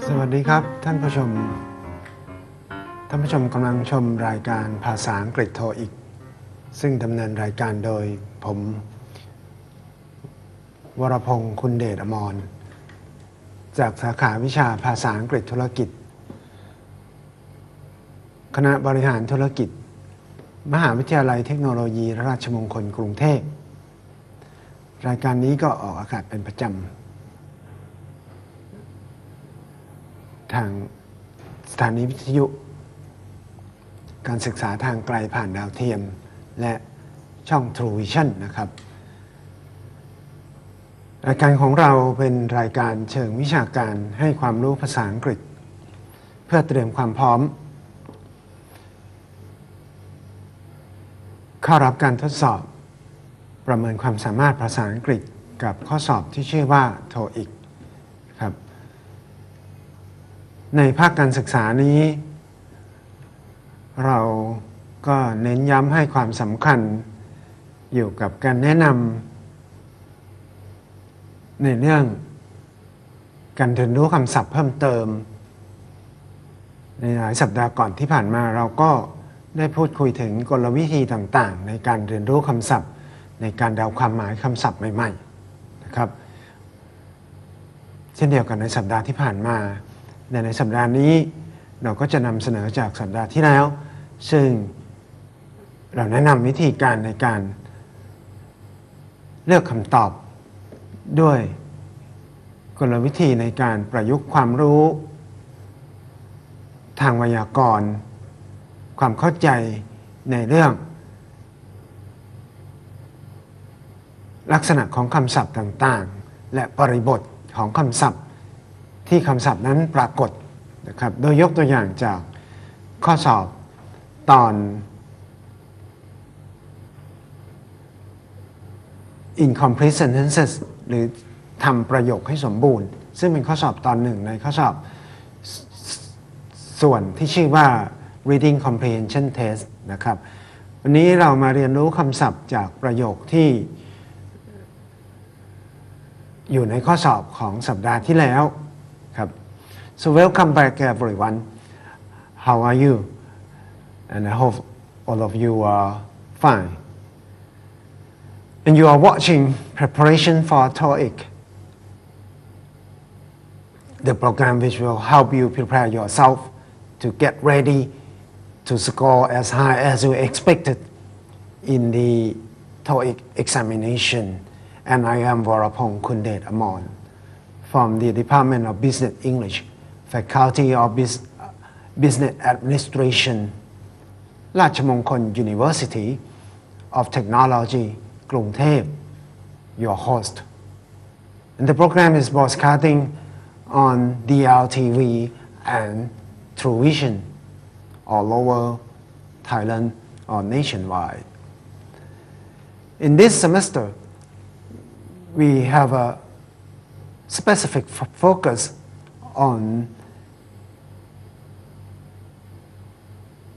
สวัสดีครับท่านผู้ชมกำลังชมรายการภาษาอังกฤษ TOEIC ซึ่งดำเนินรายการโดยผมวรพงศ์คุณเดชอมรจากสาขาวิชาภาษาอังกฤษธุรกิจคณะบริหารธุรกิจมหาวิทยาลัยเทคโนโลยีราชมงคลกรุงเทพรายการนี้ก็ออกอากาศเป็นประจำทางสถานีวิทยุการศึกษาทางไกลผ่านดาวเทียมและช่อง True Vision นะครับรายการของเราเป็นรายการเชิงวิชาการให้ความรู้ภาษาอังกฤษเพื่อเตรียมความพร้อมเข้ารับการทดสอบประเมินความสามารถภาษาอังกฤษกับข้อสอบที่ชื่อว่า TOEIC ครับในภาคการศึกษานี้เราก็เน้นย้ำให้ความสำคัญอยู่กับการแนะนำในเรื่องการเรียนรู้คำศัพท์เพิ่มเติมในหลายสัปดาห์ก่อนที่ผ่านมาเราก็ได้พูดคุยถึงกลวิธีต่างๆในการเรียนรู้คำศัพท์ในการเดาความหมายคำศัพท์ใหม่ๆนะครับเช่นเดียวกันในสัปดาห์ที่ผ่านมาในสัปดาห์นี้เราก็จะนำเสนอจากสัปดาห์ที่แล้วซึ่งเราแนะนำวิธีการในการเลือกคำตอบด้วยกลวิธีในการประยุกต์ความรู้ทางไวยากรณ์ความเข้าใจในเรื่องลักษณะของคำศัพท์ต่างๆและบริบทของคำศัพท์ที่คำศัพท์นั้นปรากฏนะครับโดยยกตัวอย่างจากข้อสอบตอน incomplete sentences หรือทำประโยคให้สมบูรณ์ซึ่งเป็นข้อสอบตอนหนึ่งในข้อสอบส่วนที่ชื่อว่า reading comprehension test นะครับวันนี้เรามาเรียนรู้คำศัพท์จากประโยคที่อยู่ในข้อสอบของสัปดาห์ที่แล้วครับ so welcome back everyone how are you and I hope all of you are fine and you are watching preparation for TOEIC the program which will help you prepare yourself to get ready to score as high as you expected in the TOEIC examination and I am Varapong Kundet Amon from the Department of Business English, Faculty of Business Administration, Rachmongkol University of Technology, Krung Thep, your host. And the program is broadcasting on DLTV and True Vision all over Thailand or nationwide. In this semester, we have a specific focus on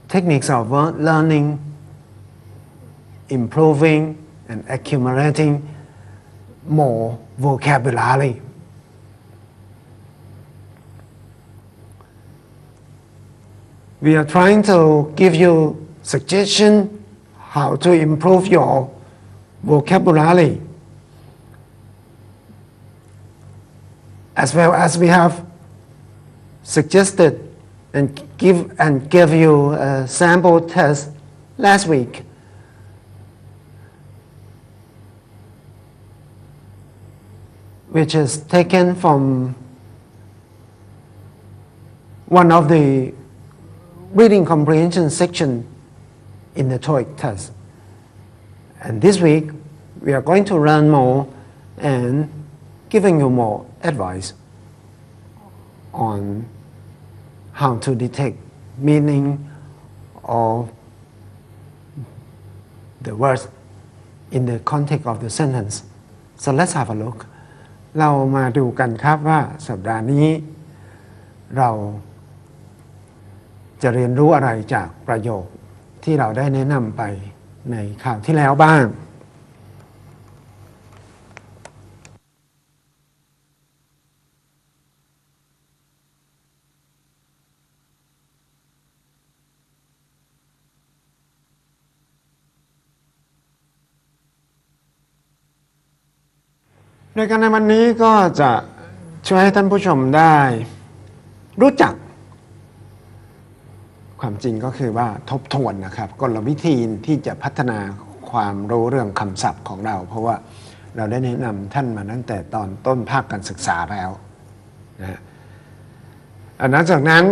techniques of learning, improving, and accumulating more vocabulary. We are trying to give you suggestions how to improve your vocabulary, as well as we have suggested and gave you a sample test last week. Which is taken from one of the reading comprehension section in the TOEIC test. And this week, we are going to learn more and giving you more advice on how to detect meaning of the words in the context of the sentence. So let's have a look. เรามาดูกันครับว่าสัปดาห์นี้เราจะเรียนรู้อะไรจากประโยคที่เราได้แนะนำไปในคราวที่แล้วบ้าง โดยการในวันนี้ก็จะช่วยให้ท่านผู้ชมได้รู้จักความจริงก็คือว่าทบทวนนะครับกลวิธีที่จะพัฒนาความรู้เรื่องคำศัพท์ของเรา เพราะว่าเราได้แนะนำท่านมาตั้งแต่ตอนต้นภาคการศึกษาแล้วนะหลังจากนั้น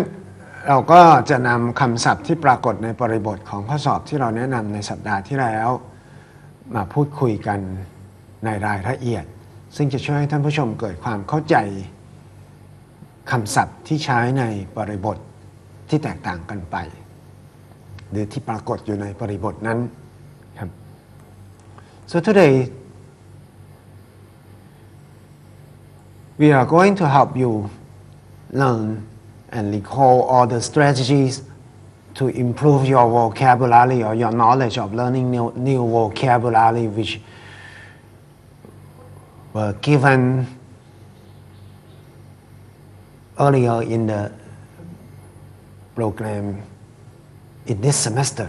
เราก็จะนำคำศัพท์ที่ปรากฏในบริบทของข้อสอบที่เราแนะนำในสัปดาห์ที่แล้วมาพูดคุยกันในรายละเอียดซึ่งจะช่วยให้ท่านผู้ชมเกิดความเข้าใจคำศัพท์ที่ใช้ในบริบทที่แตกต่างกันไปหรือที่ปรากฏอยู่ในบริบทนั้นครับ So today we are going to help you learn and recall all the strategies to improve your vocabulary or your knowledge of learning new vocabulary which were given earlier in the program in this semester.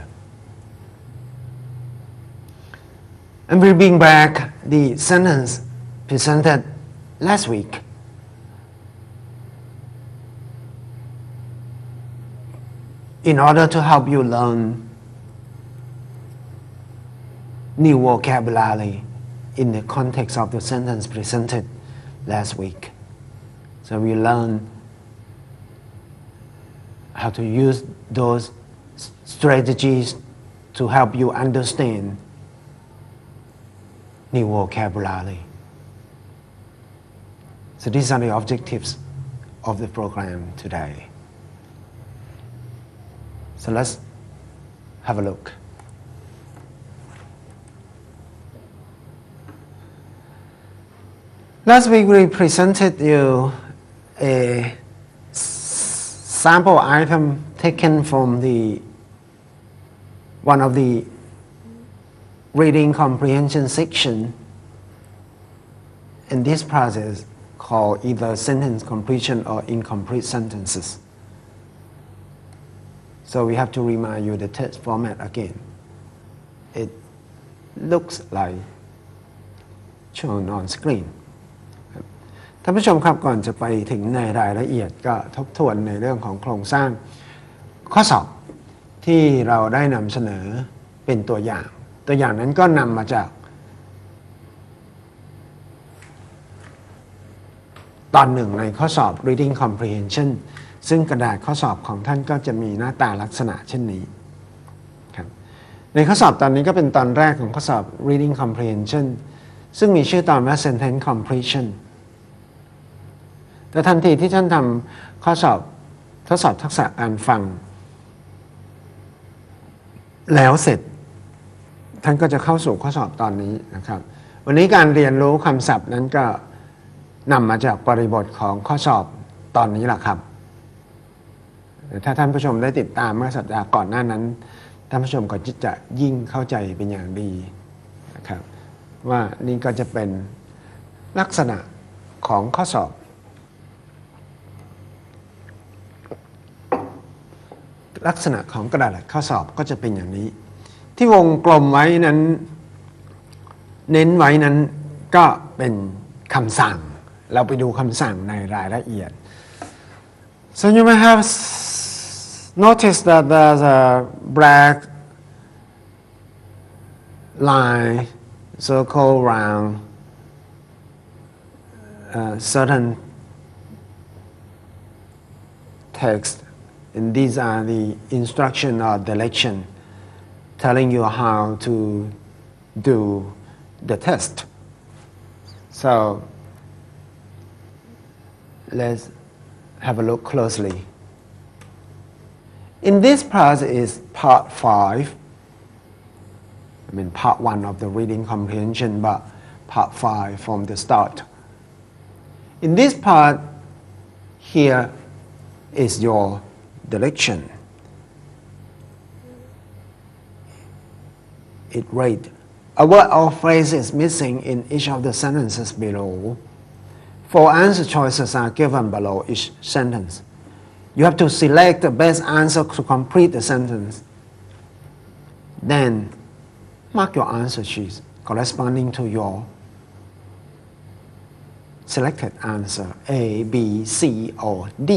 And we'll bring back the sentence presented last week. In order to help you learn new vocabulary in the context of the sentence presented last week. So we learn how to use those strategies to help you understand new vocabulary. So these are the objectives of the program today. So let's have a look. Last week we presented you a sample item taken from one of the reading comprehension section in this process called either sentence completion or incomplete sentences. So we have to remind you the text format again. It looks like shown on screen. ท่านผู้ชมครับก่อนจะไปถึงในรายละเอียดก็ทบทวนในเรื่องของโครงสร้างข้อสอบที่เราได้นำเสนอเป็นตัวอย่างนั้นก็นำมาจากตอนหนึ่งในข้อสอบ reading comprehension ซึ่งกระดาษข้อสอบของท่านก็จะมีหน้าตาลักษณะเช่นนี้ครับในข้อสอบตอนนี้ก็เป็นตอนแรกของข้อสอบ reading comprehension ซึ่งมีชื่อตอนว่า sentence completion แต่ทันทีที่ท่านทำข้อสอบทดสอบทักษะการฟังแล้วเสร็จท่านก็จะเข้าสู่ข้อสอบตอนนี้นะครับวันนี้การเรียนรู้คำศัพท์นั้นก็นำมาจากบริบทของข้อสอบตอนนี้แหละครับถ้าท่านผู้ชมได้ติดตามเมื่อสัปดาห์ก่อนหน้านั้นท่านผู้ชมก็จะยิ่งเข้าใจเป็นอย่างดีนะครับว่านี่ก็จะเป็นลักษณะของข้อสอบลักษณะของกระดาษข้อสอบก็จะเป็นอย่างนี้ที่วงกลมไว้นั้นเน้นไว้นั้นก็เป็นคำสั่งเราไปดูคำสั่งในรายละเอียด So you may have noticed that there's a black line circle around certain text and these are the instruction or direction telling you how to do the test. So let's have a look closely. In this part is part 5. I mean part 1 of the reading comprehension, but part 5 from the start. In this part, here is your direction. It reads, a word or phrase is missing in each of the sentences below. 4 answer choices are given below each sentence. You have to select the best answer to complete the sentence. Then mark your answer sheets corresponding to your selected answer A, B, C, or D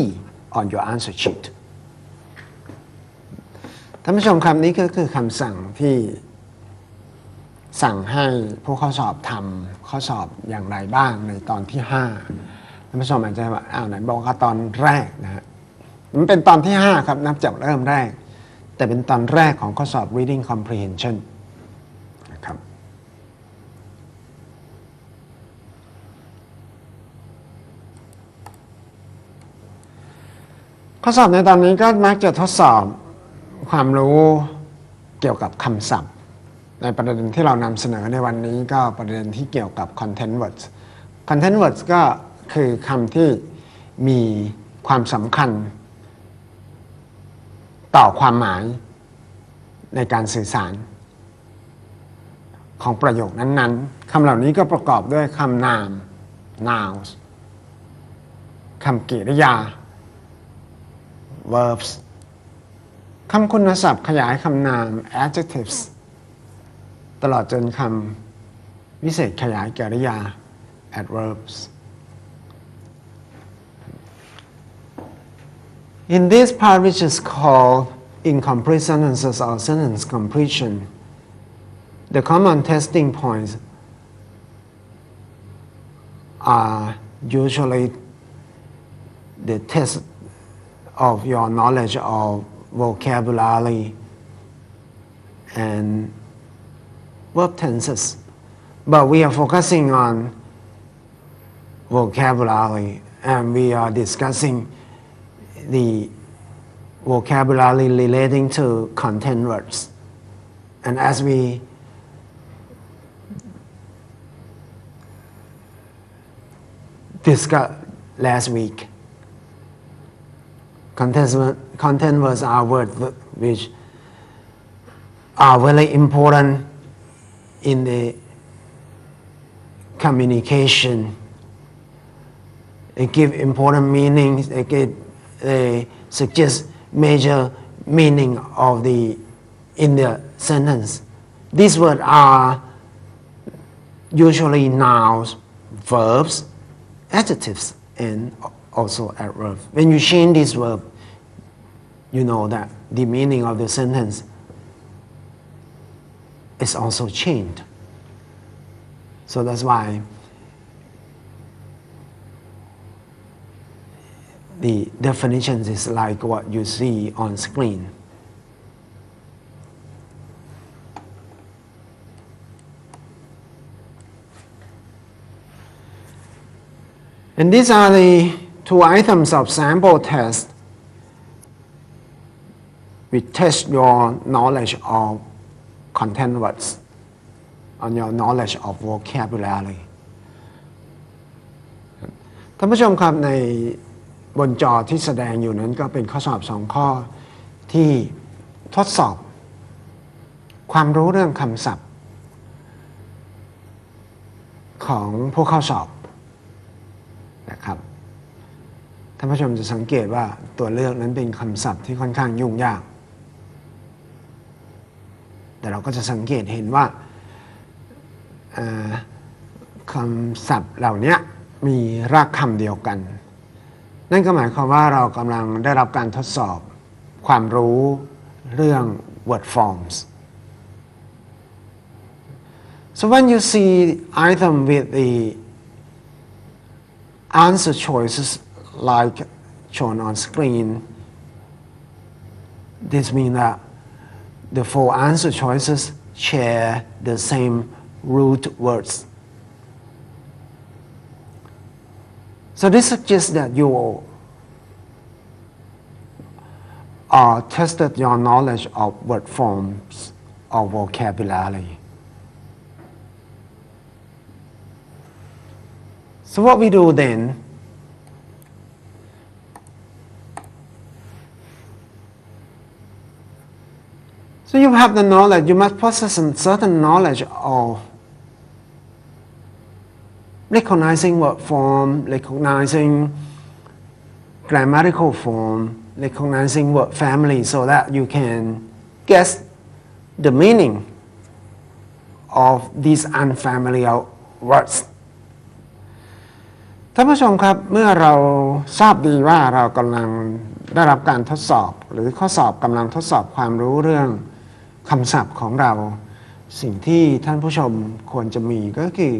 on your answer sheet ท่านผู้ชมคำนี้ก็คือคำสั่งที่สั่งให้ผู้เข้าสอบทำข้อสอบอย่างไรบ้างในตอนที่5ท่านผู้ชมอาจจะว่าไหนบอกว่าตอนแรกนะฮะมันเป็นตอนที่5ครับนับจากเริ่มแรกแต่เป็นตอนแรกของข้อสอบ reading comprehension นะครับข้อสอบในตอนนี้ก็มักจะทดสอบความรู้เกี่ยวกับคำศัพท์ในประเด็นที่เรานำเสนอในวันนี้ก็ประเด็นที่เกี่ยวกับ content words content words ก็คือคำที่มีความสำคัญต่อความหมายในการสื่อสารของประโยคนั้นๆคำเหล่านี้ก็ประกอบด้วยคำนาม nouns คำกริยา verbs คำคุณศัพท์ขยายคำนาม adjectives ตลอดจนคำวิเศษขยายกริยา adverbs In this part, which is called incomplete sentences or sentence completion, the common testing points are usually the test of your knowledge of vocabulary and verb tenses. But we are focusing on vocabulary and we are discussing the vocabulary relating to content words. And as we discussed last week, content words are words which are very important in the communication. They give important meanings, they suggest major meaning of in the sentence. These words are usually nouns, verbs, adjectives, and also adverbs. When you change this verb, you know that the meaning of the sentence is also changed. So that's why the definitions is like what you see on screen. And these are the 2 items of sample test which test your knowledge of content words, on your knowledge of vocabulary. ท่านผู้ชมครับในบนจอที่แสดงอยู่นั้นก็เป็นข้อสอบ2ข้อที่ทดสอบความรู้เรื่องคำศัพท์ของผู้เข้าสอบนะครับท่านผู้ชมจะสังเกตว่าตัวเลือกนั้นเป็นคำศัพท์ที่ค่อนข้างยุ่งยากแต่เราก็จะสังเกตเห็นว่าคำศัพท์เหล่านี้มีรากคำเดียวกันนั่นก็หมายความว่าเรากำลังได้รับการทดสอบความรู้เรื่อง word forms. So when you see item with the answer choices like shown on screen, this means that the 4 answer choices share the same root words. So this suggests that you tested your knowledge of word forms or vocabulary. So what we do then, so you have the knowledge, you must possess some certain knowledge of recognizing word form, recognizing grammatical form, recognizing word family so that you can guess the meaning of these unfamiliar words. ท่านผู้ชมครับเมื่อเราทราบดีว่าเรากำลังได้รับการทดสอบหรือข้อสอบกำลังทดสอบความรู้เรื่องคำศัพท์ของเราสิ่งที่ท่านผู้ชมควรจะมีก็คือ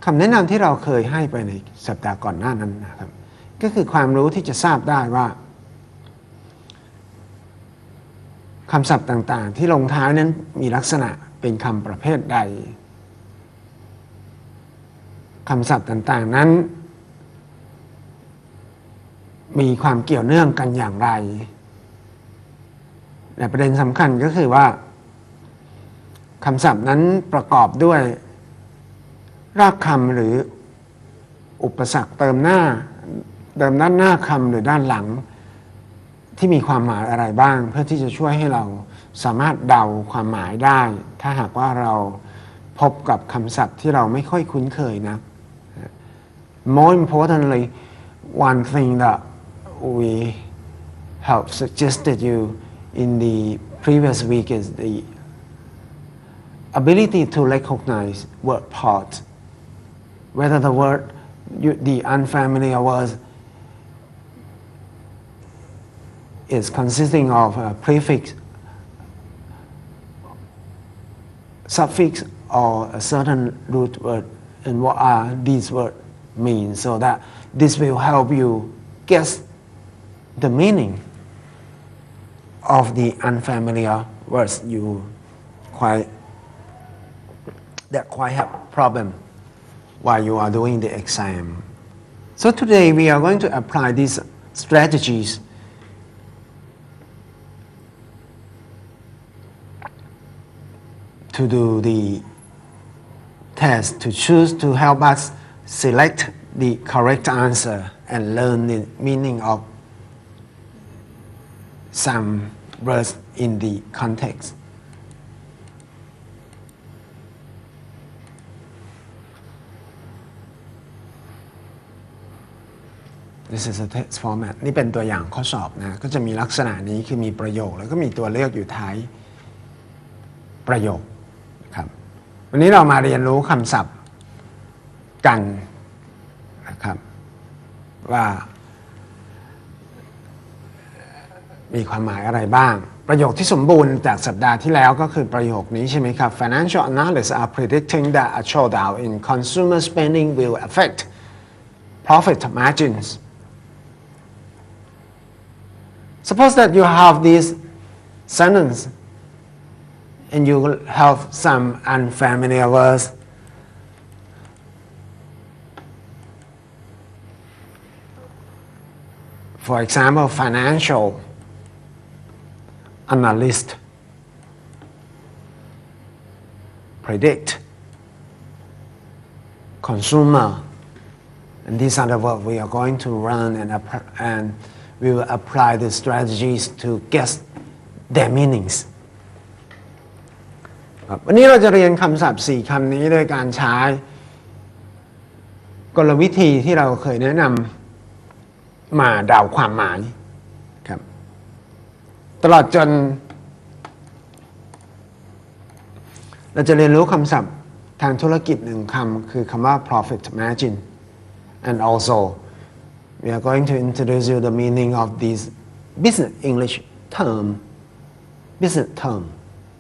คำแนะนำที่เราเคยให้ไปในสัปดาห์ก่อนหน้านั้นนะครับก็คือความรู้ที่จะทราบได้ว่าคำศัพท์ต่างๆที่ลงท้ายนั้นมีลักษณะเป็นคำประเภทใดคำศัพท์ต่างๆนั้นมีความเกี่ยวเนื่องกันอย่างไรแต่ประเด็นสำคัญก็คือว่าคำศัพท์นั้นประกอบด้วยรากคำหรืออุปสรรคเติมด้านหน้าคำหรือด้านหลังที่มีความหมายอะไรบ้างเพื่อที่จะช่วยให้เราสามารถเดาความหมายได้ถ้าหากว่าเราพบกับคำศัพท์ที่เราไม่ค่อยคุ้นเคยนะ More importantly, one thing that we have suggested you in the previous week is the ability to recognize word parts, whether the unfamiliar word is consisting of a prefix, suffix, or a certain root word, and what are these words mean, so that this will help you guess the meaning of the unfamiliar words that quite have problem while you are doing the exam. So today we are going to apply these strategies to do the test to choose to help us select the correct answer and learn the meaning of some words in the context. This is a test format. นี่เป็นตัวอย่างข้อสอบนะก็จะมีลักษณะนี้คือมีประโยคแล้วก็มีตัวเลือกอยู่ท้ายประโยคครับวันนี้เรามาเรียนรู้คำศัพท์กันนะครับว่ามีความหมายอะไรบ้างประโยคที่สมบูรณ์จากสัปดาห์ที่แล้วก็คือประโยคนี้ใช่ไหมครับ Financial analysts are predicting that a slowdown in consumer spending will affect profit margins. Suppose that you have this sentence and you have some unfamiliar words. For example, financial analyst, predict, consumer, and these are the words we are going to run and we will apply the strategies to guess their meanings. วันนี้เราจะเรียนคำศัพท์4คำนี้โดยการใช้กลวิธีที่เราเคยแนะนำมาเดาความหมายครับตลอดจนเราจะเรียนรู้คำศัพท์ทางธุรกิจ1คำคือคำว่า profit margin and also we are going to introduce you the meaning of this business English term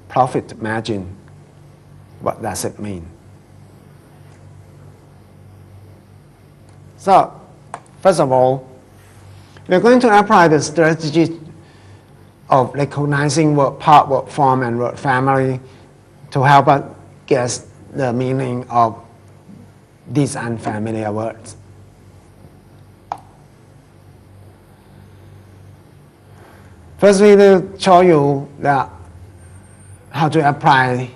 profit margin. What does it mean? So first of all, we are going to apply the strategy of recognizing word part, word form, and word family to help us guess the meaning of these unfamiliar words. First, we will show you how to apply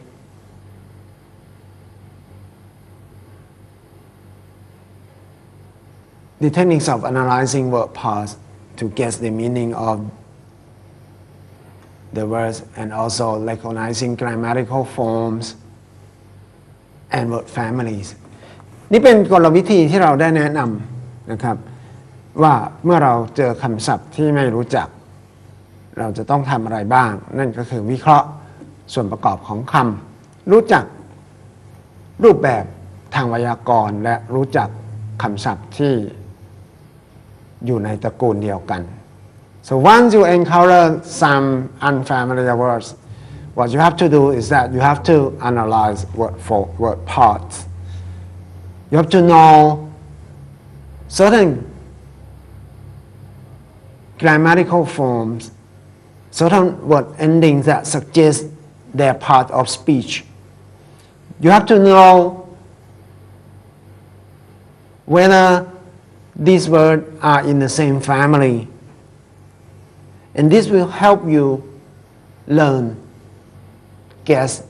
the techniques of analyzing word parts to guess the meaning of the words and also recognizing grammatical forms and word families. นี่เป็นกลวิธีที่เราได้แนะนำนะครับว่าเมื่อเราเจอคำศัพท์ที่ไม่รู้จักเราจะต้องทำอะไรบ้างนั่นก็คือวิเคราะห์ส่วนประกอบของคำรู้จักรูปแบบทางไวยากรณ์และรู้จัก คำศัพท์ที่อยู่ในตระกูลเดียวกัน so once you encounter some unfamiliar words what you have to do is that you have to analyze word for word parts you have to know certain grammatical forms certain word endings that suggest they're part of speech you have to know whether these words are in the same family and this will help you learn guess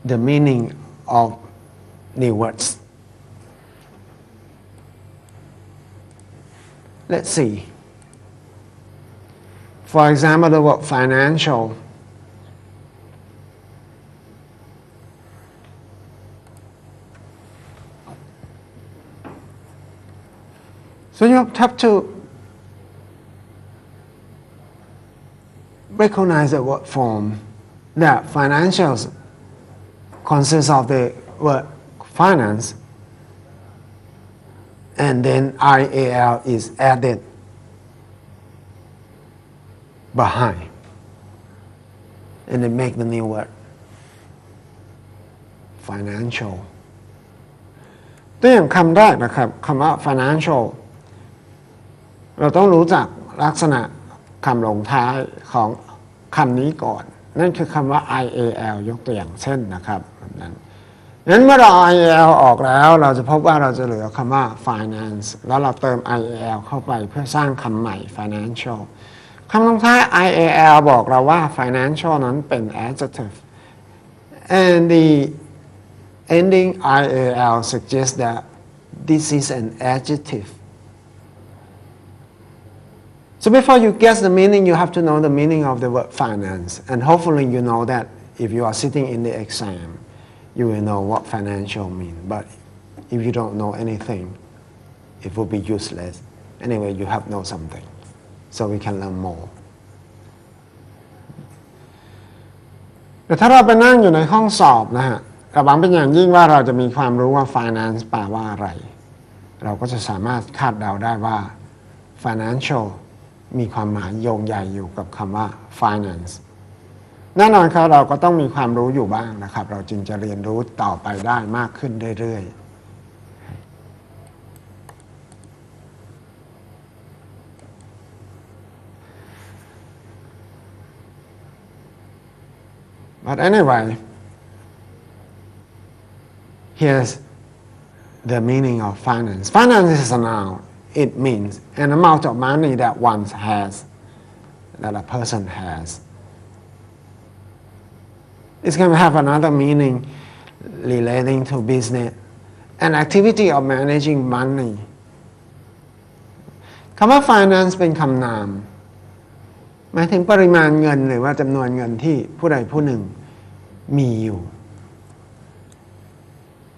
the meaning of new words let's see for example the word financial so you have to recognize the word form that financials consists of the word finance and then IAL is added behind and then make the new word financial ตัวอย่างคำแรกนะครับคำว่า financial เราต้องรู้จักลักษณะคำลงท้ายของคำนี้ก่อนนั่นคือคำว่า IAL ยกตัวอย่างเช่นนะครับแบบนั้นงั้นเมื่อเรา IAL ออกแล้วเราจะพบว่าเราจะเหลือคำว่า finance แล้วเราเติม IAL เข้าไปเพื่อสร้างคำใหม่ financial คำลงท้าย IAL บอกเราว่า financial นั้นเป็น adjective and the ending IAL suggests that this is an adjective so before you guess the meaning you have to know the meaning of the word finance and hopefully you know that if you are sitting in the exam you will know what financial means but if you don't know anything it will be useless anyway you have know something so we can learn more แต่ถ้าเราไปนั่งอยู่ในห้องสอบนะฮะระวังเป็นอย่างยิ่งว่าเราจะมีความรู้ว่า finance แปลว่าอะไรเราก็จะสามารถคาดเดาได้ว่า financial มีความหมายโยงใหญ่อยู่กับคำว่า finance แน่นอนครับเราก็ต้องมีความรู้อยู่บ้างนะครับเราจึงจะเรียนรู้ต่อไปได้มากขึ้นเรื่อยๆ but anyway here's the meaning of finance finance is a noun it means an amount of money that one has that a person has It's going to have another meaning relating to business an activity of managing money คำว่า finance เป็นคำนามหมายถึงปริมาณเงินหรือว่าจำนวนเงินที่ผู้ใดผู้หนึ่งมีอยู่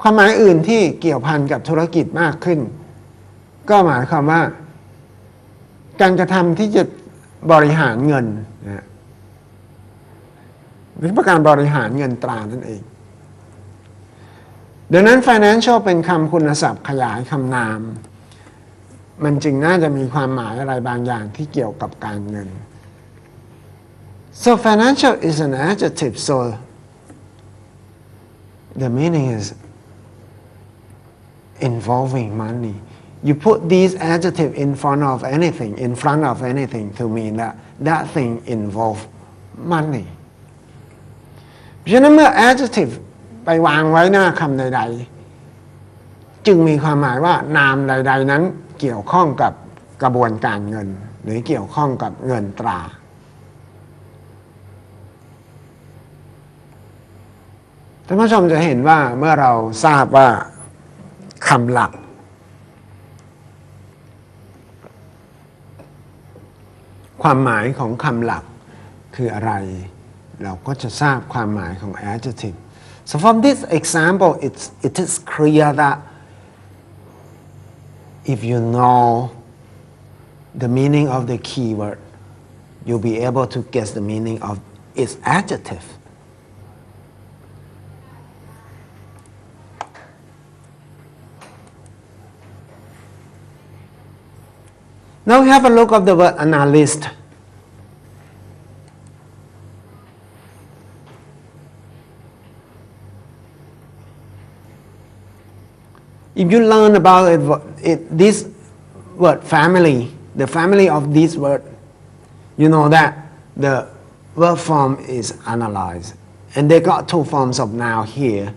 ความหมายอื่นที่เกี่ยวพันกับธุรกิจมากขึ้นก็หมายความว่าการกระทำที่จะบริหารเงินนะหรือการบริหารเงินตรานั่นเองดังนั้น financial เป็นคำคุณศัพท์ขยายคำนามมันจึงน่าจะมีความหมายอะไรบางอย่างที่เกี่ยวกับการเงิน so financial is an adjective so the meaning is involving money you put these adjectives in front of anything to mean that that thing involve money เพราะฉะนั้นเมื่อ adjective ไปวางไว้หน้าคำใดๆจึงมีความหมายว่านามใดๆนั้นเกี่ยวข้องกับกระบวนการเงินหรือเกี่ยวข้องกับเงินตราท่านผู้ชมจะเห็นว่าเมื่อเราทราบว่าคำหลักความหมายของคำหลักคืออะไรเราก็จะทราบความหมายของ adjective so from this example it is clear that if you know the meaning of the keyword you'll be able to guess the meaning of its adjective Now we have a look at the word analyst. If you learn about this word family, the family of this word, you know that the verb form is analyze. And they got two forms of noun here,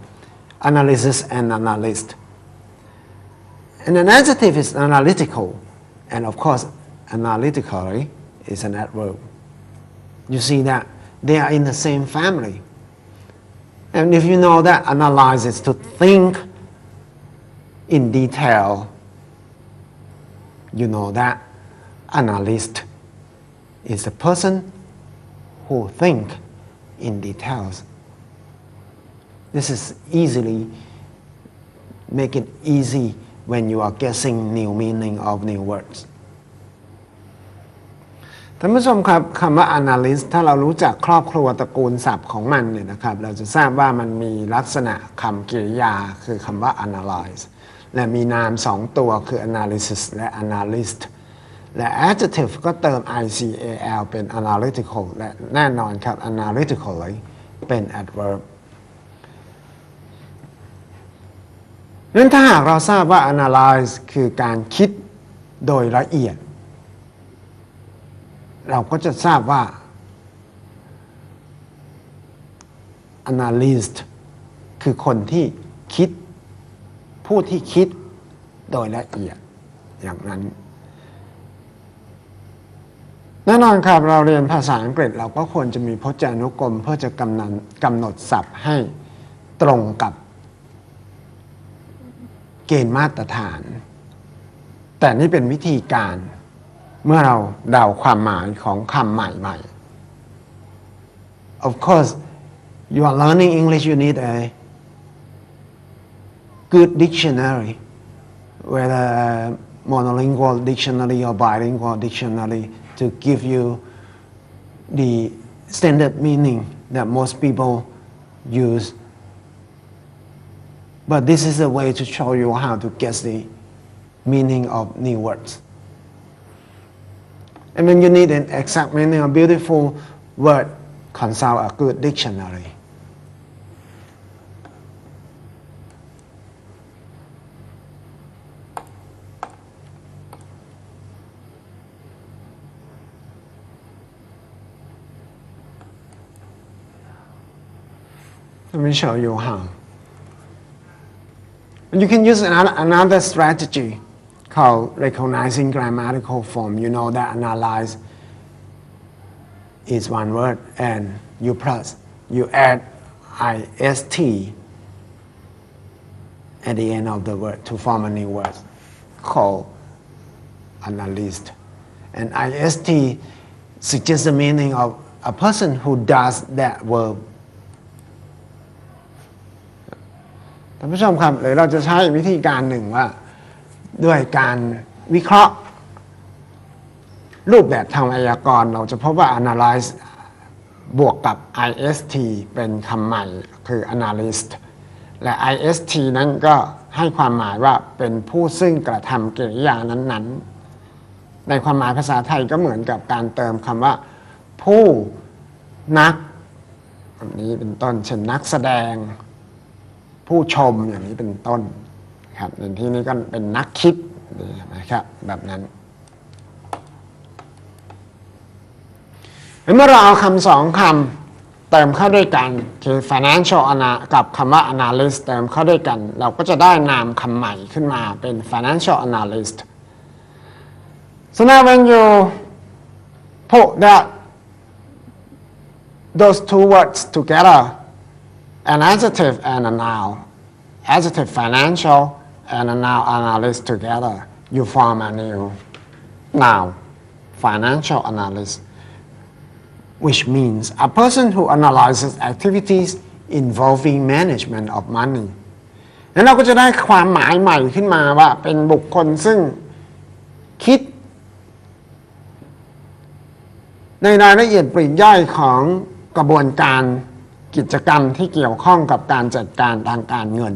analysis and analyst. And an adjective is analytical, and of course, analytically is an adverb. You see that they are in the same family. And if you know that analyze is to think in detail, you know that analyst is a person who think in details. This is easily make it easy when you are guessing new meaning of new words. ท่านผู้ชมครับคำว่า analyst ถ้าเรารู้จักครอบครัวตระกูลศัพท์ของมันเนี่ยนะครับเราจะทราบว่ามันมีลักษณะคำกริยาคือคำว่า analyze และมีนาม2ตัวคือ analysis และ analyst และ adjective ก็เติม ical เป็น analytical และแน่นอนครับ analytically เป็น adverb นั้นถ้าหากเราทราบว่า analyze คือการคิดโดยละเอียดเราก็จะทราบว่า analyst คือคนที่คิดผู้ที่คิดโดยละเอียดอย่างนั้นแน่นอนครับเราเรียนภาษาอังกฤษเราก็ควรจะมีพจนานุกรมเพื่อจะกำหนดศัพท์ให้ตรงกับเกณฑ์มาตรฐานแต่นี่เป็นวิธีการเมื่อเราเดาความหมายของคำใหม่ๆ Of course you are learning English you need a good dictionary whether a monolingual dictionary or bilingual dictionary to give you the standard meaning that most people use. But this is a way to show you how to guess the meaning of new words. And when you need an exact meaning of beautiful word, consult a good dictionary. Let me show you how. And you can use another strategy called recognizing grammatical form. You know that analyze is one word and you add ist at the end of the word to form a new word called analyst. And ist suggests the meaning of a person who does that verb.ท่านผู้ชมครับหรือเราจะใช้วิธีการหนึ่งว่าด้วยการวิเคราะห์รูปแบบทางไวยากรณ์เราจะพบว่า analyze บวกกับ ist เป็นคำใหม่คือ analyst และ ist นั้นก็ให้ความหมายว่าเป็นผู้ซึ่งกระทำกริยานั้นๆในความหมายภาษาไทยก็เหมือนกับการเติมคำว่าผู้นักอันนี้เป็นต้นเช่นนักแสดงผู้ชมอย่างนี้เป็นต้นครับในที่นี้ก็เป็นนักคิดนะครับแบบนั้นเมื่อเราเอาคำสองคำเติมเข้าด้วยกันคือ financial กับคำว่า analyst เติมเข้าด้วยกันเราก็จะได้นามคำใหม่ขึ้นมาเป็น financial analyst. So now when you put those two words together, an adjective and a noun, adjective financial and a noun analyst together, you form a new noun, financial analyst, which means a person who analyzes activities involving management of money. แล้วเราก็จะได้ความหมายใหม่ขึ้นมาว่าเป็นบุคคลซึ่งคิดในรายละเอียดปลีกย่อยของกระบวนการกิจกรรมที่เกี่ยวข้องกับการจัดการทางการเงิน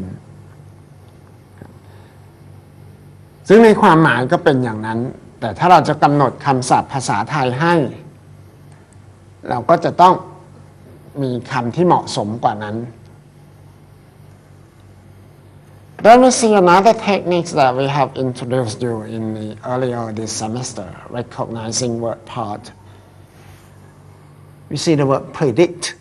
ซึ่งในความหมายก็เป็นอย่างนั้น แต่ถ้าเราจะกำหนดคำศัพท์ภาษาไทยให้เราก็จะต้องมีคำที่เหมาะสมกว่านั้น Then we see another technique that we have introduced you in the earlier this semester, recognizing word part. We see the word predict.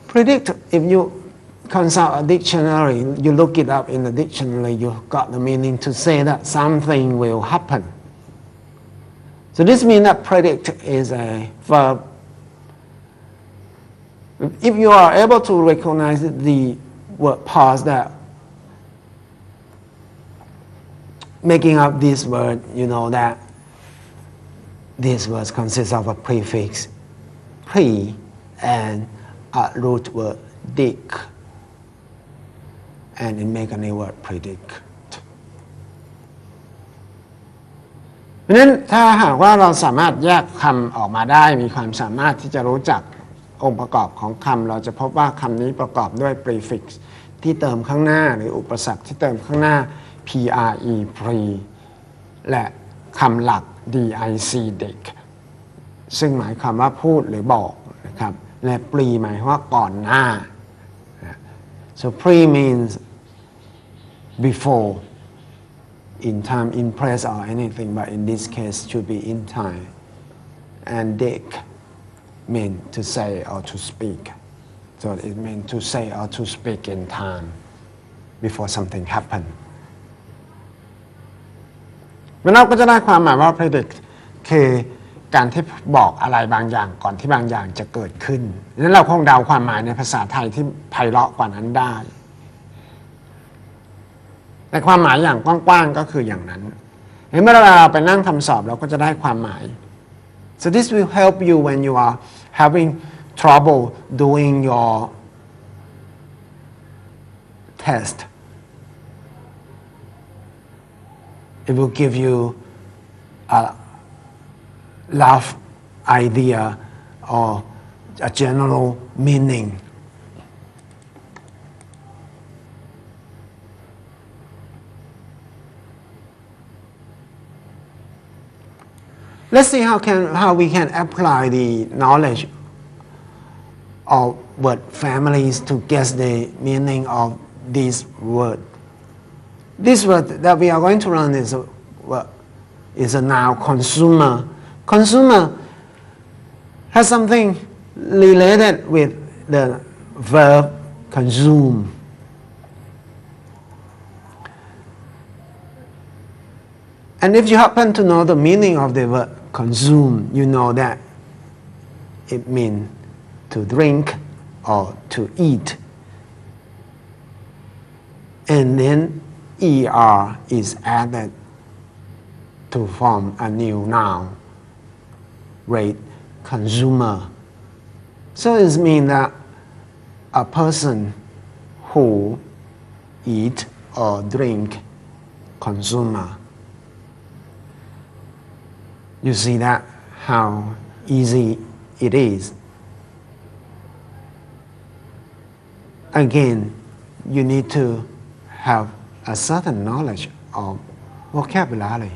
Predict, if you consult a dictionary, you look it up in the dictionary, you got the meaning to say that something will happen. So this means that predict is a verb. If you are able to recognize the word pause that making up this word, you know that this word consists of a prefix pre and a root word dict, and it makes a new word predict. เพราะฉะนั้นถ้าหากว่าเราสามารถแยกคำออกมาได้มีความสามารถที่จะรู้จักองค์ประกอบของคำเราจะพบว่าคำนี้ประกอบด้วย prefix ที่เติมข้างหน้าหรืออุปสรรคที่เติมข้างหน้า pre pre และคำหลัก dic dic ซึ่งหมายความว่าพูดหรือบอกนะครับและ pre หมายว่าก่อนหน้า so pre means before in time, in place or anything, but in this case should be in time. And dic mean to say or to speak. So it means to say or to speak in time before something happens. เราก็จะได้ความหมายว่า predict คือการที่บอกอะไรบางอย่างก่อนที่บางอย่างจะเกิดขึ้นนั้นเราคงเดาความหมายในภาษาไทยที่ไพเราะกว่านั้นได้แต่ความหมายอย่างกว้างๆก็คืออย่างนั้นเมื่อเราไปนั่งทำสอบเราก็จะได้ความหมาย so this will help you when you are having trouble doing your test. It will give you a rough idea or a general meaning. Let's see how we can apply the knowledge of word families to guess the meaning of this word. This word that we are going to learn is a noun, consumer. Consumer has something related with the verb consume. And if you happen to know the meaning of the word consume, you know that it means to drink or to eat. And then er is added to form a new noun, right? Consumer. So it means that a person who eat or drink, consumer. You see that how easy it is. Again, you need to have a certain knowledge of vocabulary.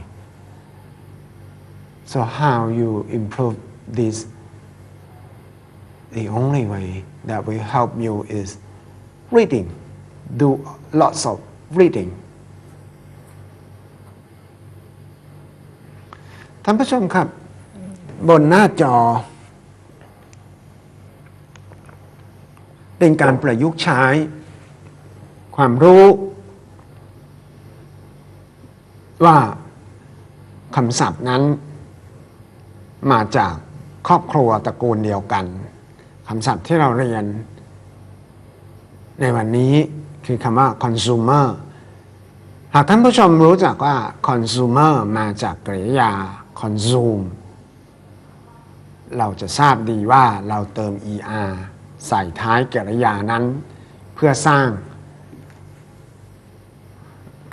So how you improve this, the only way that will help you is reading. Do lots of reading. ท่านผู้ชมครับบนหน้าจอเป็นการประยุกต์ใช้ความรู้ว่าคำศัพท์นั้นมาจากครอบครัวตระกูลเดียวกันคำศัพท์ที่เราเรียนในวันนี้คือคำว่า consumer หากท่านผู้ชมรู้จักว่า consumer มาจากกริยา consume เราจะทราบดีว่าเราเติม er ใส่ท้ายกริยานั้นเพื่อสร้าง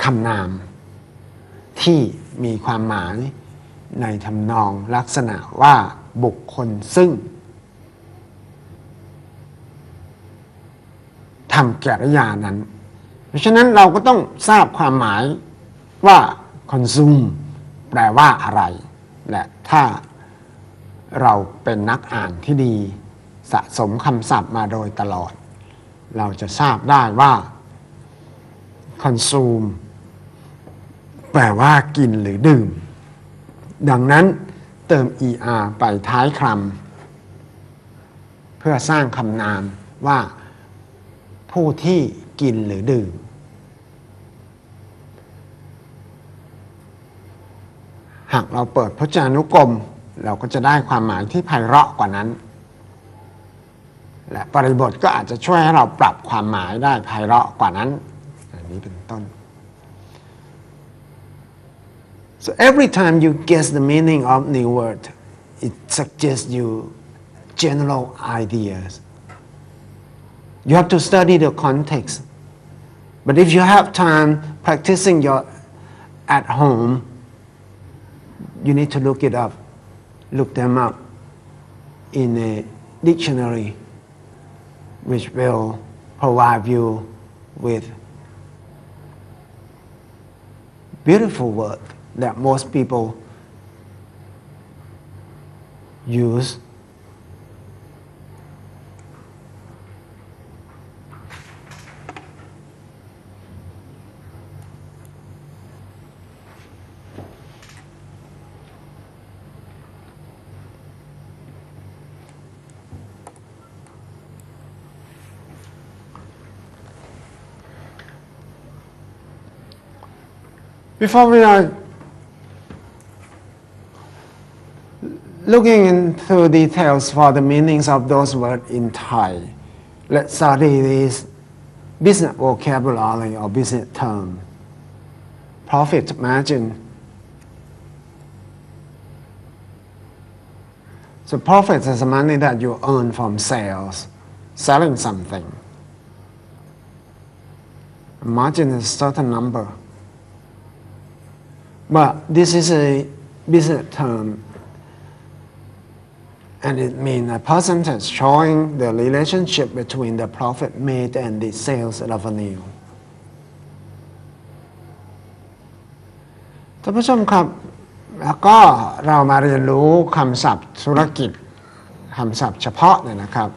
คำนามที่มีความหมายในทำนองลักษณะว่าบุคคลซึ่งทำกริยานั้น ราะฉะนั้นเราก็ต้องทราบความหมายว่า consume แปลว่าอะไรและถ้าเราเป็นนักอ่านที่ดีสะสมคำศัพท์มาโดยตลอดเราจะทราบได้ว่า consume แปลว่ากินหรือดื่มดังนั้นเติม er ไปท้ายคำเพื่อสร้างคำนามว่าผู้ที่กินหรือดื่มหากเราเปิดพจนานุกรมเราก็จะได้ความหมายที่ไพเราะกว่านั้นและบริบทก็อาจจะช่วยให้เราปรับความหมายได้ไพเราะกว่านั้นอันนี้เป็นต้น So every time you guess the meaning of new word it suggests you general ideas you have to study the context but if you have time practicing your at home you need to look it up look them up in a dictionary which will provide you with beautiful word that most people use Before we are looking into details for the meanings of those words in Thai, let's study this business vocabulary or business term. Profit margin. So profit is the money that you earn from sales, selling something. Margin is a certain number. But this is a business term and it means a percentage showing the relationship between the profit made and the sales revenue. ท่านผู้ชมครับแล้วก็เรามาเรียนรู้คำศัพท์ธุรกิจคำศัพท์เฉพาะเนี่ยนะครับ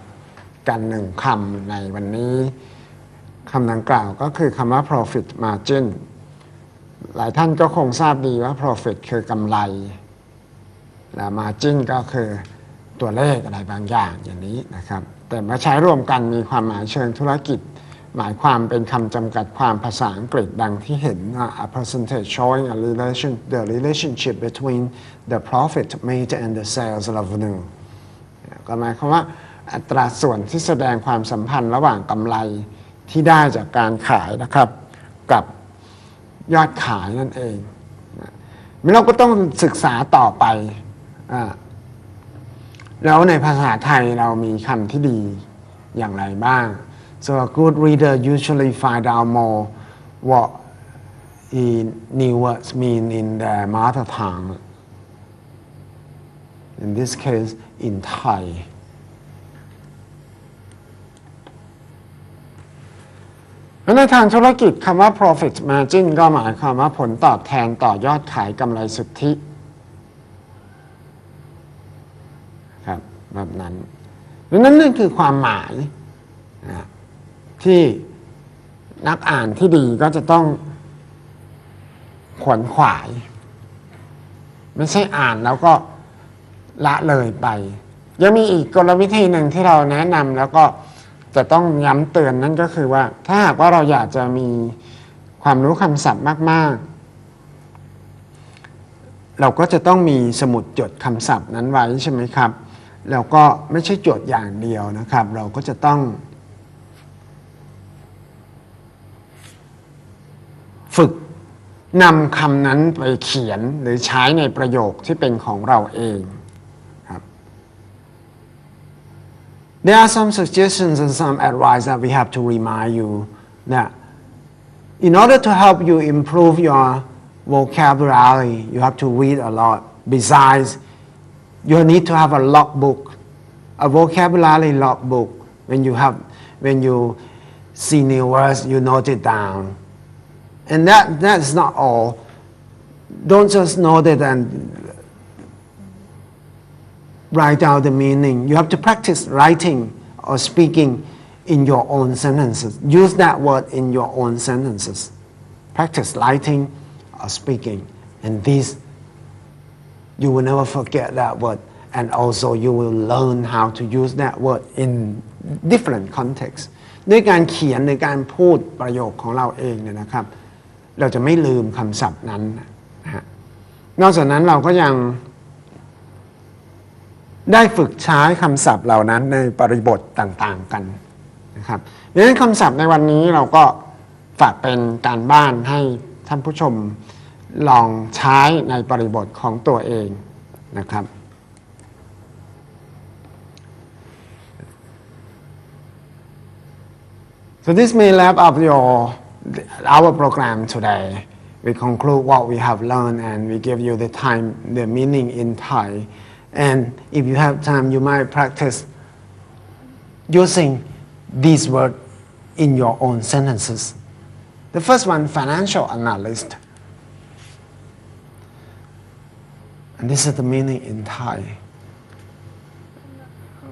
กันหนึ่งคำในวันนี้คำดังกล่าวก็คือคำว่า profit marginหลายท่านก็คงทราบดีว่า profit คือกำไรและ margin ก็คือตัวเลขอะไรบางอย่างอย่างนี้นะครับแต่มาใช้ร่วมกันมีความหมายเชิงธุรกิจหมายความเป็นคำจำกัดความภาษาอังกฤษดังที่เห็นว่า a percentage showing the relationship between the profit made and the sales revenue ก็หมายความว่าอัตราส่วนที่แสดงความสัมพันธ์ระหว่างกำไรที่ได้จากการขายนะครับกับยอดขายนั่นเองเราก็ต้องศึกษาต่อไปแล้วในภาษาไทยเรามีคำที่ดีอย่างไรบ้าง so a good reader usually find out more what new words mean in their mother tongue in this case in Thaiในทางธุรกิจคำว่า profit margin ก็หมายความว่าผลตอบแทนต่อยอดขายกำไรสุทธิครับแบบนั้นดังนั้นนั่นคือความหมายที่นักอ่านที่ดีก็จะต้องขวนขวายไม่ใช่อ่านแล้วก็ละเลยไปยังมีอีกกลวิธีหนึ่งที่เราแนะนำแล้วก็จะต้องย้ำเตือนนั่นก็คือว่าถ้าหากว่าเราอยากจะมีความรู้คำศัพท์มากๆเราก็จะต้องมีสมุดจดคำศัพท์นั้นไว้ใช่ไหมครับแล้วก็ไม่ใช่จดอย่างเดียวนะครับเราก็จะต้องฝึกนำคำนั้นไปเขียนหรือใช้ในประโยคที่เป็นของเราเองThere are some suggestions and some advice that we have to remind you that in order to help you improve your vocabulary, you have to read a lot. Besides, you need to have a logbook, a vocabulary logbook. When you see new words, you note it down. And that's not all. Don't just note it and write out the meaning. You have to practice writing or speaking in your own sentences. Use that word in your own sentences. Practice writing or speaking. And this, you will never forget that word. And also you will learn how to use that word in different contexts. ด้วยการเขียนในการพูดประโยคของเราเองเนี่ยนะครับเราจะไม่ลืมคำศัพท์นั้นนะฮะนอกจากนั้นเราก็ยังได้ฝึกใช้คำศัพท์เหล่านั้นในบริบทต่างๆกันนะครับดังนั้นคำศัพท์ในวันนี้เราก็ฝากเป็นการบ้านให้ท่านผู้ชมลองใช้ในบริบทของตัวเองนะครับSo this may wrap up our program today. We conclude what we have learned and we give you the meaning in Thai. And if you have time, you might practice using these words in your own sentences. The first one, financial analyst. And this is the meaning in Thai.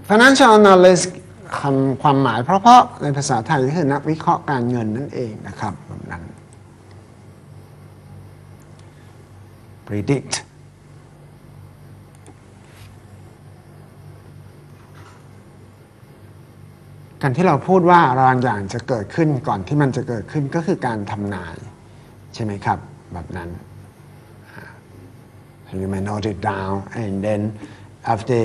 Financial analystความหมายเพราะในภาษาไทยก็คือนักวิเคราะห์การเงินนั่นเองนะครับแบบนั้น predict การที่เราพูดว่าบางอย่างจะเกิดขึ้นก่อนที่มันจะเกิดขึ้นก็คือการทำนายใช่ไหมครับแบบนั้น You may note it down and then after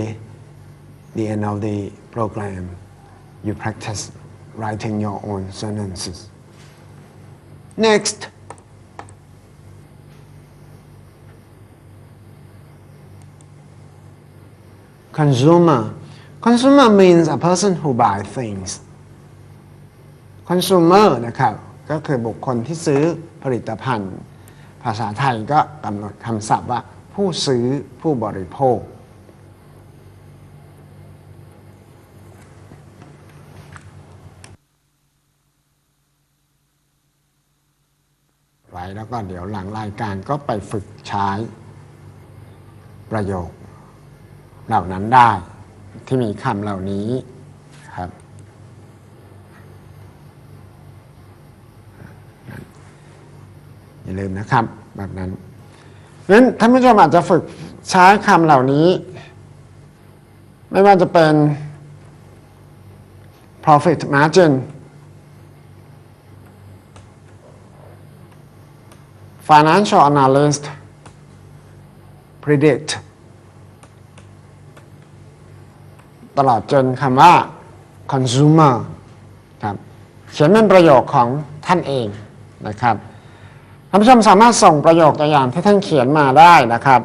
the end of the program you practice writing your own sentences. Next, consumer. Consumer means a person who buys things. Consumer นะครับก็คือบุคคลที่ซื้อผลิตภัณฑ์ภาษาไทยก็กำหนดคำศัพท์ว่าผู้ซื้อผู้บริโภคไว้แล้วก็เดี๋ยวหลังรายการก็ไปฝึกใช้ประโยคเหล่านั้นได้ที่มีคำเหล่านี้ครับอย่าลืมนะครับแบบนั้นงั้นท่านผู้ชมอาจจะฝึกใช้คำเหล่านี้ไม่ว่าจะเป็น profit margin financial analyst predict ตลอดจนคำว่า consumer ครับเขียนเป็นประโยคของท่านเองนะครับท่านผู้ชมสามารถส่งประโยคตัวอย่างที่ท่านเขียนมาได้นะครับ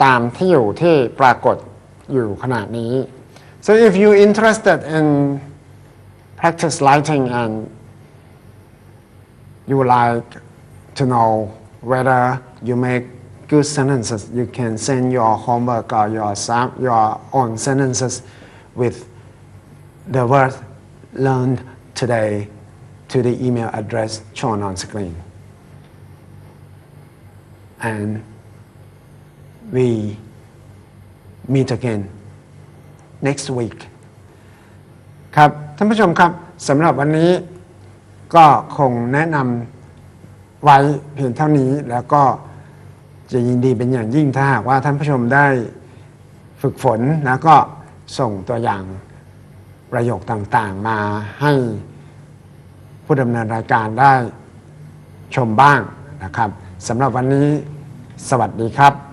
ตามที่อยู่ที่ปรากฏอยู่ขณะนี้ so if you interested in practice writing and you would like to know whether you make good sentences, you can send your homework or your own sentences with the word learned today to the email address shown on screen. And we meet again next week. ครับท่านผู้ชมครับสำหรับวันนี้ก็คงแนะนำไว้เพียงเท่านี้แล้วก็จะยินดีเป็นอย่างยิ่งถ้าหากว่าท่านผู้ชมได้ฝึกฝนแล้วก็ส่งตัวอย่างประโยคต่างๆมาให้ผู้ดำเนินรายการได้ชมบ้างนะครับสำหรับวันนี้สวัสดีครับ